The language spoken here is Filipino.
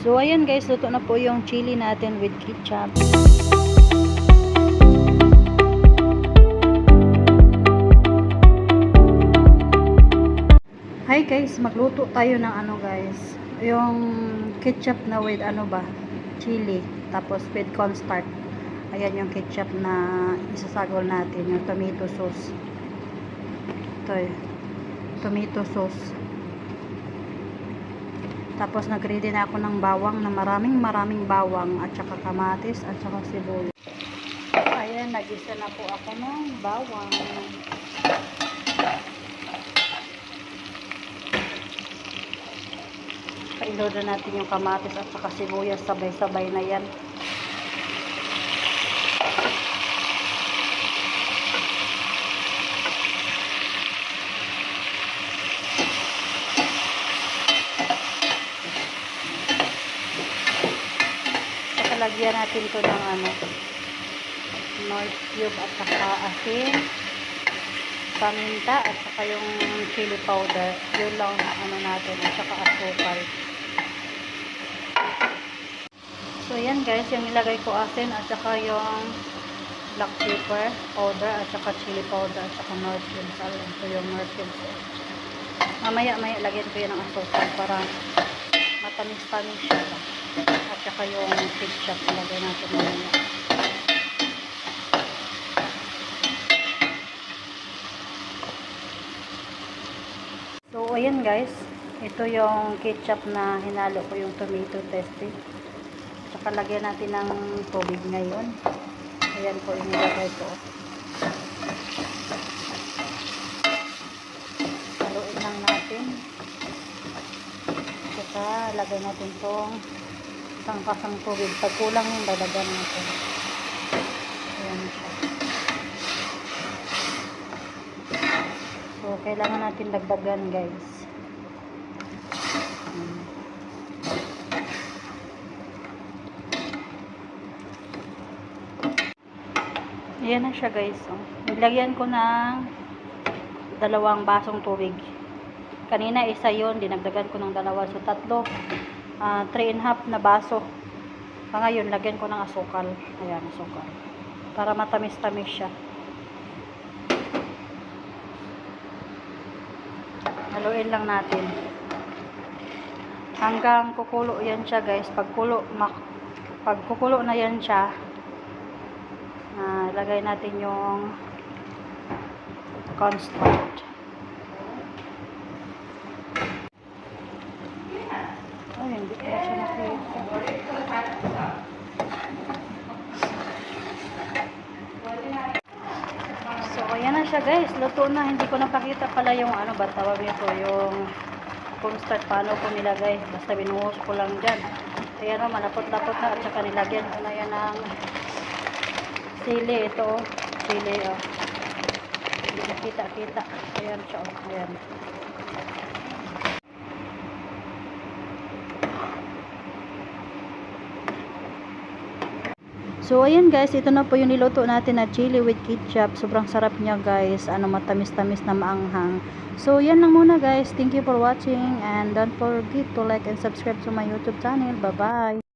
So ayan guys, luto na po yung chili natin with ketchup. Hi guys, magluto tayo ng ano guys, yung ketchup na with ano ba, chili, tapos with cornstarch. Ayan yung ketchup na isasagol natin, yung tomato sauce. Ito eh, tomato sauce. Tapos nag-ready na ako ng bawang, na maraming bawang, at saka kamatis, at saka sibuyas. Ayan, nag-isa na po ako ng bawang. Pailo na natin yung kamatis at saka sibuyas, sabay-sabay na yan. Saka lagyan natin to ng ano, Knorr cube at saka asin, paminta at saka yung chili powder. Yun lang ano natin, at saka asukal. So yan guys, yung nilagay ko asin at saka yung black pepper powder at saka chili powder at saka Knorr cubes. Ito yung Knorr cubes. Mamaya lagyan ko yan ng asukal para matamis-tamis siya. At saka yung ketchup lagay natin mamaya. So ayan guys, ito yung ketchup na hinalo ko yung tomato paste. Saka lagyan natin ng tubig ngayon. Ayan po yung nilagay ko. Haluin lang natin. Saka lagay natin tong isang pasang tubig. Pag kulang yung dadagan natin. Ayan siya. So kailangan natin dagdagan guys. Ayan na siya guys. Nilagyan ko ng 2 basong tubig. Kanina isa yon, dinagdagan ko ng 2. So 3 3.5 na baso. Ngayon lagyan ko ng asukal. Ayan, asukal. Para matamis-tamis siya. Haluin lang natin. Hanggang kukulo yan siya guys. Pag kukulo na yan siya, lagay natin yung cornstarch. Ay, hindi ko siya nakita. So, ayan na siya guys. Luto na. Hindi ko napakita pala yung ano ba tawag nito, yung cornstarch. Paano ko nilagay. Basta binuhos ko lang dyan. Ayan o, malapot-lapot na. At saka nilagyan ko na yan ng sili. Ito o, sili o. Hindi nakita-kita. Ayan siya o. Ayan. So ayan guys, ito na po yung niluto natin na chili with ketchup. Sobrang sarap niya guys. Ano, matamis-tamis na maanghang. So yan lang muna guys. Thank you for watching and don't forget to like and subscribe to my YouTube channel. Bye bye.